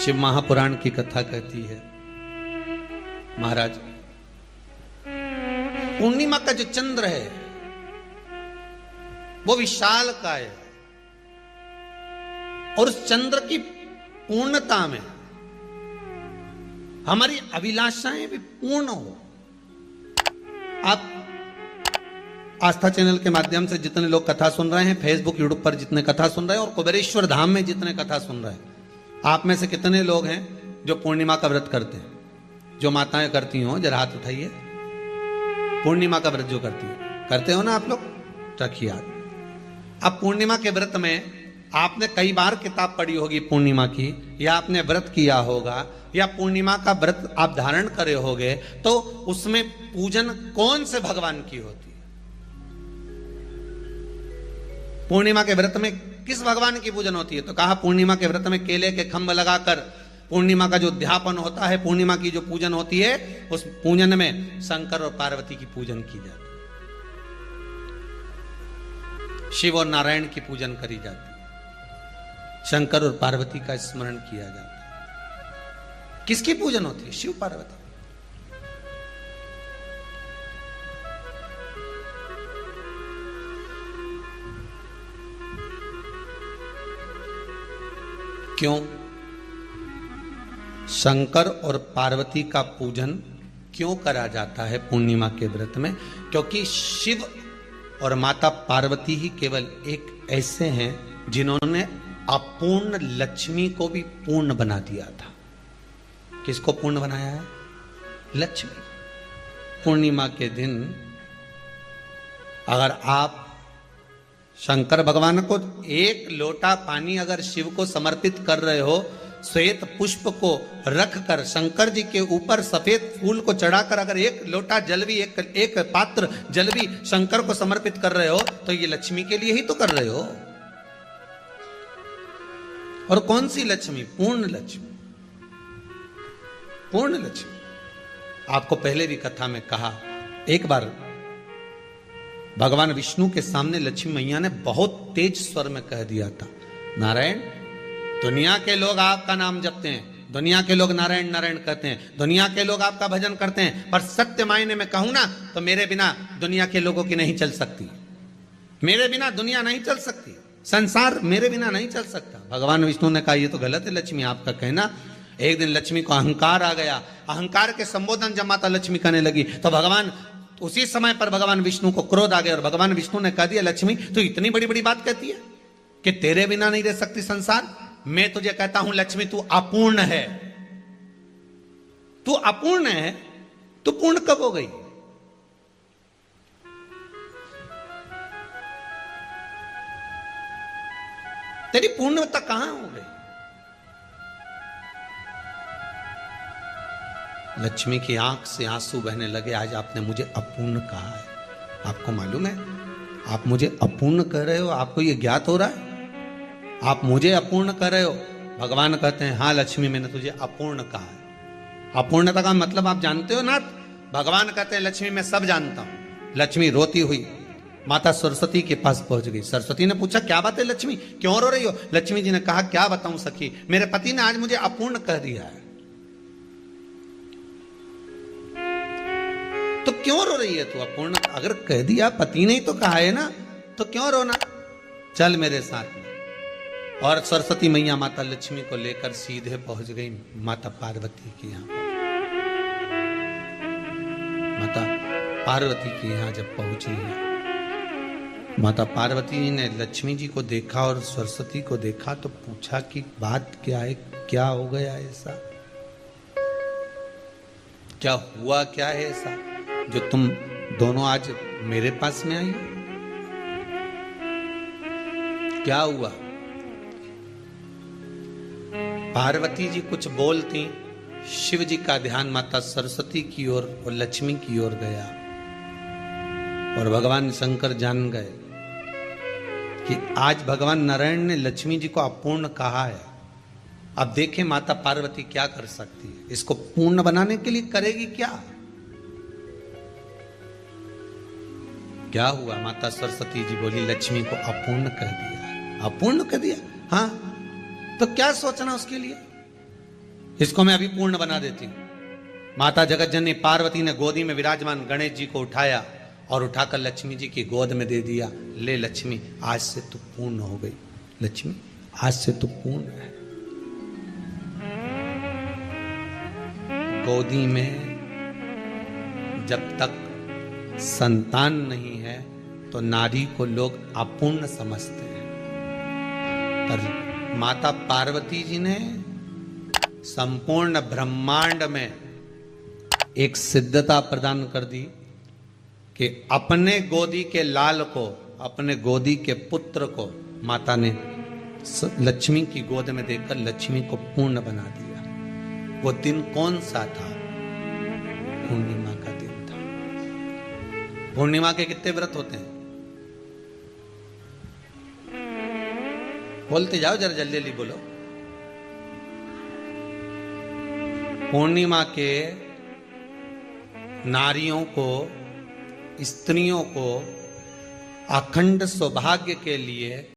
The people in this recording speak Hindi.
शिव महापुराण की कथा कहती है, महाराज पूर्णिमा का जो चंद्र है वो विशाल का है और उस चंद्र की पूर्णता में हमारी अभिलाषाएं भी पूर्ण हो। आप आस्था चैनल के माध्यम से जितने लोग कथा सुन रहे हैं, फेसबुक यूट्यूब पर जितने कथा सुन रहे हैं और कुबेरेश्वर धाम में जितने कथा सुन रहे हैं, आप में से कितने लोग हैं जो पूर्णिमा का व्रत करते हैं? जो माताएं करती हो जरा हाथ उठाइए। पूर्णिमा का व्रत जो करती है, करते हो ना आप लोग? रखिए याद। अब पूर्णिमा के व्रत में आपने कई बार किताब पढ़ी होगी पूर्णिमा की, या आपने व्रत किया होगा, या पूर्णिमा का व्रत आप धारण करे होगे, तो उसमें पूजन कौन से भगवान की होती है? पूर्णिमा के व्रत में किस भगवान की पूजन होती है? तो कहा पूर्णिमा के व्रत में केले के खंभ लगाकर पूर्णिमा का जो अध्यापन होता है, पूर्णिमा की जो पूजन होती है, उस पूजन में शंकर और पार्वती की पूजन की जाती है, शिव और नारायण की पूजन करी जाती है, शंकर और पार्वती का स्मरण किया जाता है। किसकी पूजन होती है? शिव पार्वती। क्यों शंकर और पार्वती का पूजन क्यों करा जाता है पूर्णिमा के व्रत में? क्योंकि शिव और माता पार्वती ही केवल एक ऐसे हैं जिन्होंने अपूर्ण लक्ष्मी को भी पूर्ण बना दिया था। किसको पूर्ण बनाया है? लक्ष्मी। पूर्णिमा के दिन अगर आप शंकर भगवान को एक लोटा पानी अगर शिव को समर्पित कर रहे हो, श्वेत पुष्प को रखकर शंकर जी के ऊपर सफेद फूल को चढ़ाकर अगर एक लोटा जल भी, एक पात्र जल भी शंकर को समर्पित कर रहे हो, तो ये लक्ष्मी के लिए ही तो कर रहे हो। और कौन सी लक्ष्मी? पूर्ण लक्ष्मी। पूर्ण लक्ष्मी। आपको पहले भी कथा में कहा, एक बार भगवान विष्णु के सामने लक्ष्मी मैया ने बहुत तेज स्वर में कह दिया था, नारायण, दुनिया के लोग आपका नाम जपते हैं, दुनिया के लोग नारायण नारायण कहते हैं, दुनिया के लोग आपका भजन करते हैं, पर सत्य मायने में कहूं ना तो मेरे बिना दुनिया के लोगों की नहीं चल सकती। मेरे बिना दुनिया नहीं चल सकती, संसार मेरे बिना नहीं चल सकता। भगवान विष्णु ने कहा, ये तो गलत है लक्ष्मी आपका कहना। एक दिन लक्ष्मी को अहंकार आ गया। अहंकार के संबोधन जब माता लक्ष्मी करने लगी तो भगवान, उसी समय पर भगवान विष्णु को क्रोध आ गया और भगवान विष्णु ने कह दिया, लक्ष्मी तू इतनी बड़ी बड़ी बात कहती है कि तेरे बिना नहीं रह सकती संसार। मैं तुझे कहता हूं लक्ष्मी, तू अपूर्ण है। तू अपूर्ण है, तू पूर्ण कब हो गई? तेरी पूर्णता कहां हो गई? लक्ष्मी की आंख से आंसू बहने लगे। आज आपने मुझे अपूर्ण कहा है। आपको मालूम है आप मुझे अपूर्ण कह रहे हो? आपको यह ज्ञात हो रहा है आप मुझे अपूर्ण कर रहे हो? भगवान कहते हैं, हाँ लक्ष्मी, मैंने तुझे अपूर्ण कहा है। अपूर्णता का मतलब आप जानते हो ना? भगवान कहते हैं, लक्ष्मी मैं सब जानता हूं। लक्ष्मी रोती हुई माता सरस्वती के पास पहुंच गई। सरस्वती ने पूछा, क्या बात है लक्ष्मी, क्यों रो रही हो? लक्ष्मी जी ने कहा, क्या बताऊं सखी, मेरे पति ने आज मुझे अपूर्ण कह दिया है। तो क्यों रो रही है तू? अपूर्ण अगर कह दिया, पति ने ही तो कहा है ना, तो क्यों रोना? चल मेरे साथ में। और सरस्वती मैया माता लक्ष्मी को लेकर सीधे पहुंच गई माता पार्वती के यहां। माता पार्वती के यहां जब पहुंची है, माता पार्वती ने लक्ष्मी जी को देखा और सरस्वती को देखा तो पूछा कि बात क्या है, क्या हो गया ऐसा, क्या हुआ, क्या है ऐसा जो तुम दोनों आज मेरे पास में आई? क्या हुआ? पार्वती जी कुछ बोलती, शिव जी का ध्यान माता सरस्वती की ओर और लक्ष्मी की ओर गया और भगवान शंकर जान गए कि आज भगवान नारायण ने लक्ष्मी जी को अपूर्ण कहा है। अब देखें माता पार्वती क्या कर सकती है, इसको पूर्ण बनाने के लिए करेगी क्या? क्या हुआ? माता सरस्वती जी बोली, लक्ष्मी को अपूर्ण कह दिया। अपूर्ण कह दिया? हाँ, तो क्या सोचना उसके लिए? इसको मैं अभी पूर्ण बना देती हूं। माता जगत जननी पार्वती ने गोदी में विराजमान गणेश जी को उठाया और उठाकर लक्ष्मी जी की गोद में दे दिया। ले लक्ष्मी, आज से तू पूर्ण हो गई। लक्ष्मी, आज से तू पूर्ण है। गोदी में जब तक संतान नहीं है तो नारी को लोग अपूर्ण समझते हैं, पर माता पार्वती जी ने संपूर्ण ब्रह्मांड में एक सिद्धता प्रदान कर दी कि अपने गोदी के लाल को, अपने गोदी के पुत्र को माता ने लक्ष्मी की गोद में देकर लक्ष्मी को पूर्ण बना दिया। वो दिन कौन सा था? पूर्णिमा का दिन था। पूर्णिमा के कितने व्रत होते हैं? बोलते जाओ, जरा जल्दी जल्दी बोलो। पूर्णिमा के नारियों को, स्त्रियों को अखंड सौभाग्य के लिए